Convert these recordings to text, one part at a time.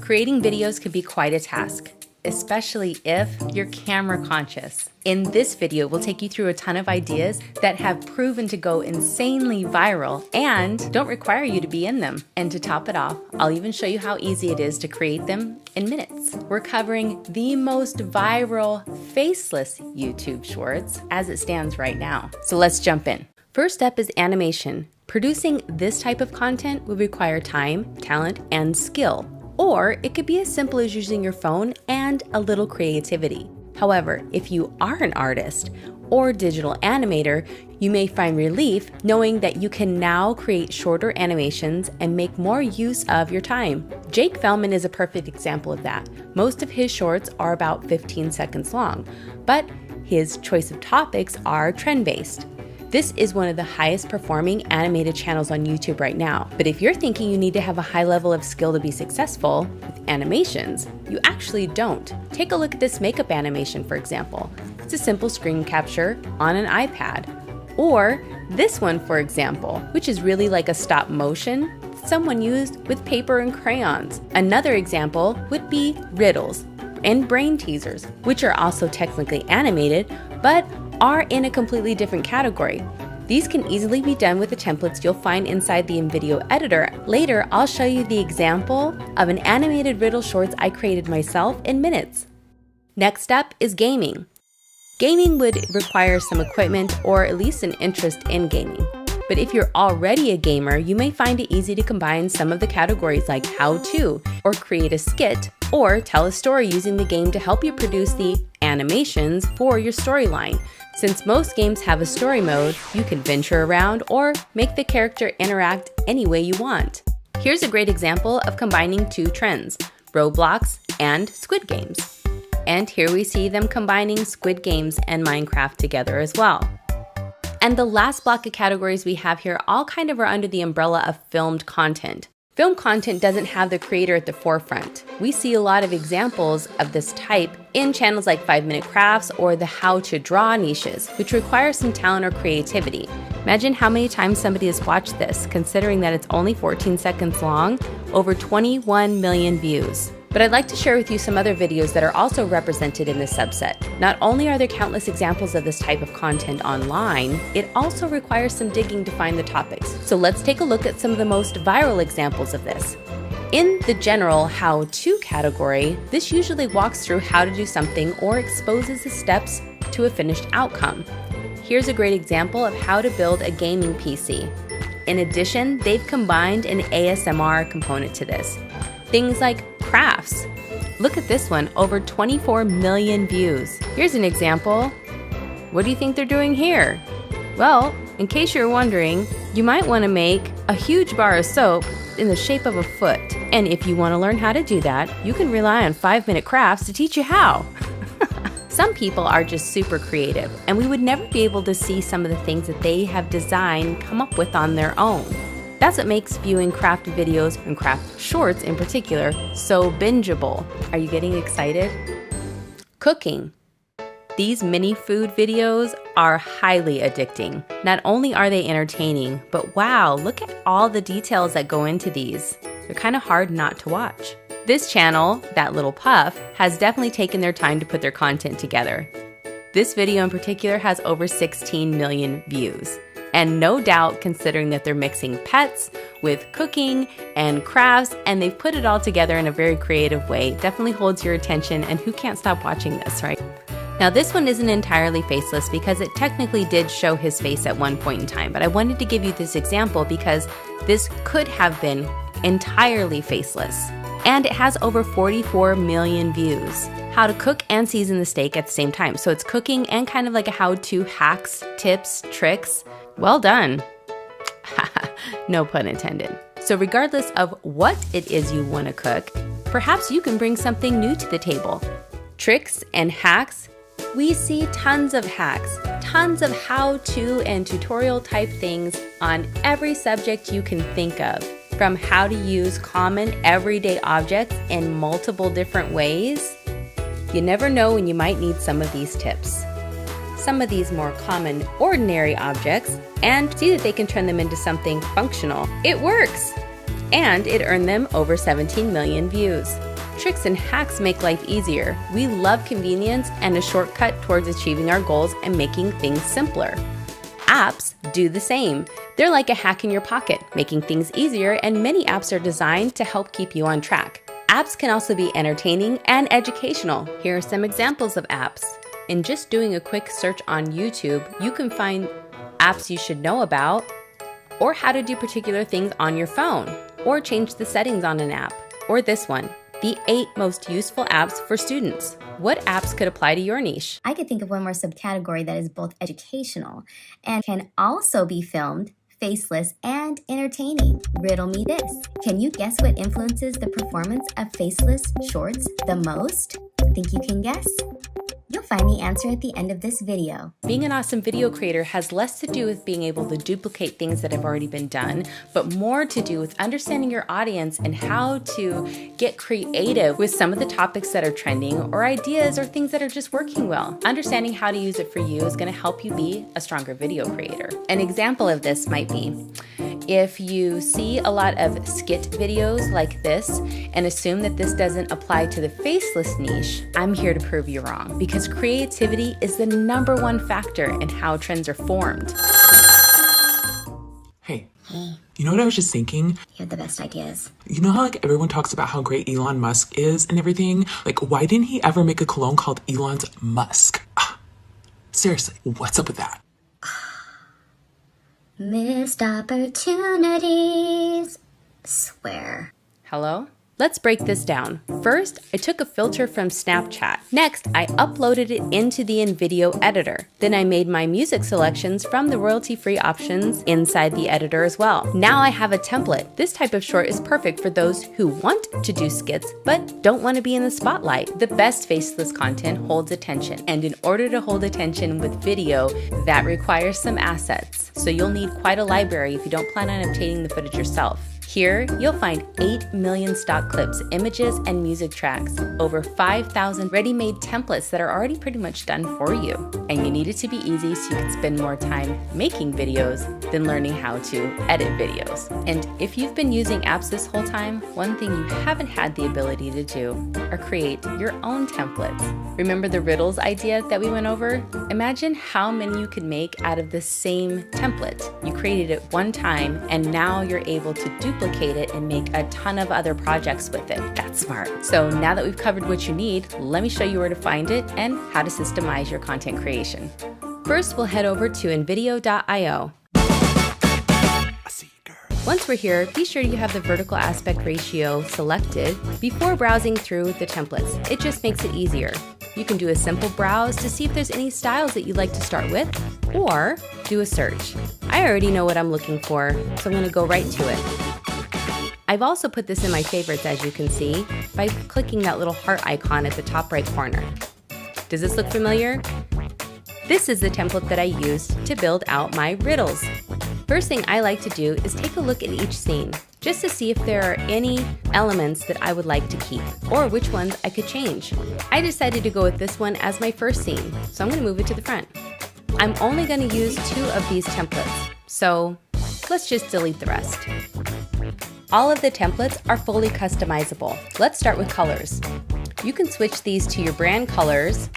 Creating videos can be quite a task, especially if you're camera conscious. In this video, we'll take you through a ton of ideas that have proven to go insanely viral and don't require you to be in them. And to top it off, I'll even show you how easy it is to create them in minutes. We're covering the most viral faceless YouTube shorts as it stands right now. So let's jump in. First up is animation. Producing this type of content would require time, talent, and skill. Or it could be as simple as using your phone and a little creativity. However, if you are an artist or digital animator, you may find relief knowing that you can now create shorter animations and make more use of your time. Jake Fellman is a perfect example of that. Most of his shorts are about 15 seconds long, but his choice of topics are trend-based. This is one of the highest performing animated channels on YouTube right now. But if you're thinking you need to have a high level of skill to be successful with animations, you actually don't. Take a look at this makeup animation, for example. It's a simple screen capture on an iPad. Or this one, for example, which is really like a stop motion someone used with paper and crayons. Another example would be riddles and brain teasers, which are also technically animated, but are in a completely different category. These can easily be done with the templates you'll find inside the InVideo editor. Later, I'll show you the example of an animated riddle shorts I created myself in minutes. Next up is gaming. Gaming would require some equipment or at least an interest in gaming. But if you're already a gamer, you may find it easy to combine some of the categories like how-to, or create a skit, or tell a story using the game to help you produce the animations for your storyline. Since most games have a story mode, you can venture around or make the character interact any way you want. Here's a great example of combining two trends, Roblox and Squid Games. And here we see them combining Squid Games and Minecraft together as well. And the last block of categories we have here all kind of are under the umbrella of filmed content. Film content doesn't have the creator at the forefront. We see a lot of examples of this type in channels like 5-Minute Crafts or the how to draw niches, which require some talent or creativity. Imagine how many times somebody has watched this, considering that it's only 14 seconds long, over 21 million views. But I'd like to share with you some other videos that are also represented in this subset. Not only are there countless examples of this type of content online, it also requires some digging to find the topics. So let's take a look at some of the most viral examples of this. In the general how-to category, this usually walks through how to do something or exposes the steps to a finished outcome. Here's a great example of how to build a gaming PC. In addition, they've combined an ASMR component to this. Things like crafts. Look at this one, over 24 million views. Here's an example. What do you think they're doing here? Well, in case you're wondering, you might want to make a huge bar of soap in the shape of a foot. And if you want to learn how to do that, you can rely on 5-Minute Crafts to teach you how. Some people are just super creative, and we would never be able to see some of the things that they have designed come up with on their own. That's what makes viewing craft videos and craft shorts in particular so bingeable. Are you getting excited? Cooking. These mini food videos are highly addicting. Not only are they entertaining, but wow, look at all the details that go into these. They're kind of hard not to watch. This channel, That Little Puff, has definitely taken their time to put their content together. This video in particular has over 16 million views. And no doubt, considering that they're mixing pets with cooking and crafts, and they've put it all together in a very creative way, definitely holds your attention, and who can't stop watching this, right? Now this one isn't entirely faceless because it technically did show his face at one point in time, but I wanted to give you this example because this could have been entirely faceless. And it has over 44 million views. How to cook and season the steak at the same time. So it's cooking and kind of like a how-to hacks, tips, tricks. Well done. No pun intended. So regardless of what it is you want to cook, perhaps you can bring something new to the table. Tricks and hacks. We see tons of hacks, tons of how-to and tutorial type things on every subject you can think of. From how to use common everyday objects in multiple different ways. You never know when you might need some of these tips. Some of these more common, ordinary objects and see that they can turn them into something functional. It works! and it earned them over 17 million views. Tricks and hacks make life easier. We love convenience and a shortcut towards achieving our goals and making things simpler. Apps do the same. They're like a hack in your pocket, making things easier, and many apps are designed to help keep you on track. Apps can also be entertaining and educational. Here are some examples of apps. In just doing a quick search on YouTube, you can find apps you should know about, or how to do particular things on your phone, or change the settings on an app, or this one, the 8 most useful apps for students. What apps could apply to your niche? I could think of one more subcategory that is both educational and can also be filmed, faceless, and entertaining. Riddle me this. Can you guess what influences the performance of faceless shorts the most? Think you can guess? You'll find the answer at the end of this video. Being an awesome video creator has less to do with being able to duplicate things that have already been done, but more to do with understanding your audience and how to get creative with some of the topics that are trending or ideas or things that are just working well. Understanding how to use it for you is going to help you be a stronger video creator. An example of this might be if you see a lot of skit videos like this and assume that this doesn't apply to the faceless niche, I'm here to prove you wrong, because creativity is the #1 factor in how trends are formed. Hey, you know what I was just thinking? You have the best ideas. You know how like everyone talks about how great Elon Musk is and everything? Like, why didn't he ever make a cologne called Elon's Musk? Seriously, what's up with that? Missed opportunities. Swear. Hello? Let's break this down. First, I took a filter from Snapchat. Next, I uploaded it into the InVideo editor. Then I made my music selections from the royalty-free options inside the editor as well. Now I have a template. This type of short is perfect for those who want to do skits but don't want to be in the spotlight. The best faceless content holds attention, and in order to hold attention with video, that requires some assets. So you'll need quite a library if you don't plan on obtaining the footage yourself. Here, you'll find 8 million stock clips, images, and music tracks, over 5,000 ready-made templates that are already pretty much done for you. And you need it to be easy so you can spend more time making videos than learning how to edit videos. And if you've been using apps this whole time, one thing you haven't had the ability to do are create your own templates. Remember the riddles idea that we went over? Imagine how many you could make out of the same template. You created it one time, and now you're able to duplicate it and make a ton of other projects with it. That's smart. So now that we've covered what you need, let me show you where to find it and how to systemize your content creation. First, we'll head over to InVideo.io. Once we're here, be sure you have the vertical aspect ratio selected before browsing through the templates. It just makes it easier. You can do a simple browse to see if there's any styles that you'd like to start with, or do a search. I already know what I'm looking for, so I'm going to go right to it. I've also put this in my favorites, as you can see, by clicking that little heart icon at the top right corner. Does this look familiar? This is the template that I used to build out my riddles. First thing I like to do is take a look at each scene, just to see if there are any elements that I would like to keep, or which ones I could change. I decided to go with this one as my first scene, so I'm going to move it to the front. I'm only going to use 2 of these templates, so let's just delete the rest. All of the templates are fully customizable. Let's start with colors. You can switch these to your brand colors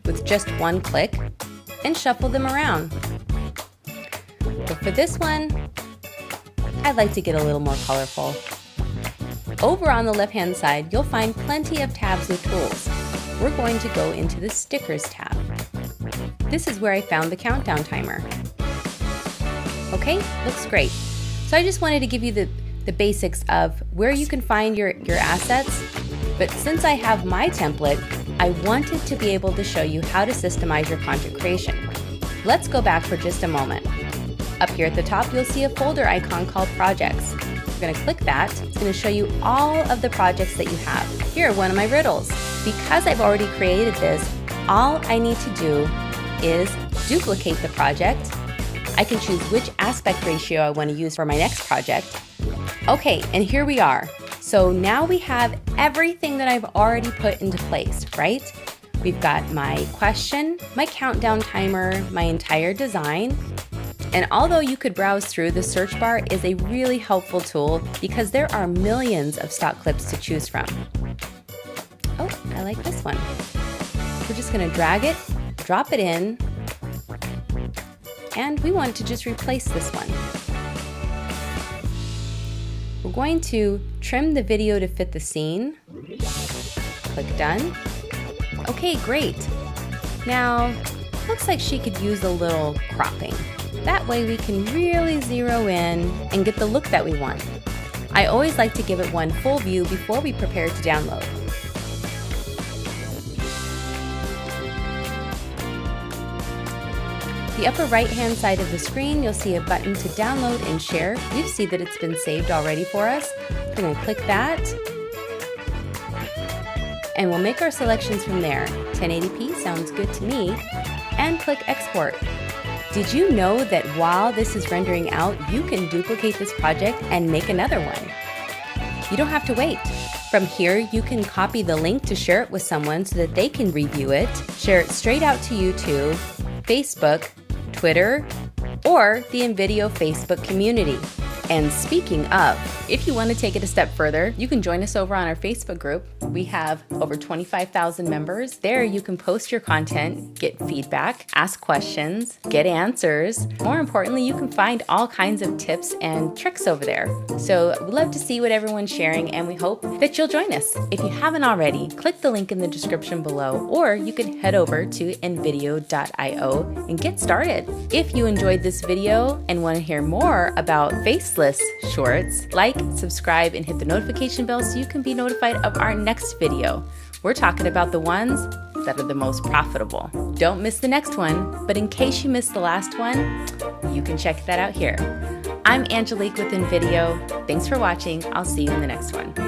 with just one click and shuffle them around. But for this one, I'd like to get a little more colorful. Over on the left-hand side, you'll find plenty of tabs and tools. We're going to go into the Stickers tab. This is where I found the countdown timer. Okay, looks great. So I just wanted to give you the basics of where you can find your assets, but since I have my template, I wanted to be able to show you how to systemize your content creation. Let's go back for just a moment. Up here at the top, you'll see a folder icon called Projects. You're going to click that. It's going to show you all of the projects that you have. Here are one of my riddles. Because I've already created this, all I need to do is duplicate the project. I can choose which aspect ratio I want to use for my next project. Okay, and here we are. So now we have everything that I've already put into place, right? We've got my question, my countdown timer, my entire design. And although you could browse through, the search bar is a really helpful tool because there are millions of stock clips to choose from. Oh, I like this one. We're just going to drag it, drop it in, and we want to just replace this one. We're going to trim the video to fit the scene. Click done. Okay, great. Now, looks like she could use a little cropping. That way we can really zero in and get the look that we want. I always like to give it one full view before we prepare to download. The upper right-hand side of the screen, you'll see a button to download and share. You see that it's been saved already for us. We're going to click that, and we'll make our selections from there. 1080p sounds good to me, and click export. Did you know that while this is rendering out, you can duplicate this project and make another one? You don't have to wait. From here, you can copy the link to share it with someone so that they can review it, share it straight out to YouTube, Facebook, Twitter, or the InVideo Facebook community. And speaking of, if you want to take it a step further, you can join us over on our Facebook group. We have over 25,000 members. There you can post your content, get feedback, ask questions, get answers. More importantly, you can find all kinds of tips and tricks over there. So we'd love to see what everyone's sharing, and we hope that you'll join us. If you haven't already, click the link in the description below, or you can head over to InVideo.io and get started. If you enjoyed this video and want to hear more about Faceless shorts, like, subscribe, and hit the notification bell so you can be notified of our next video. We're talking about the ones that are the most profitable. Don't miss the next one, but in case you missed the last one, you can check that out here. I'm Angelique with InVideo. Thanks for watching. I'll see you in the next one.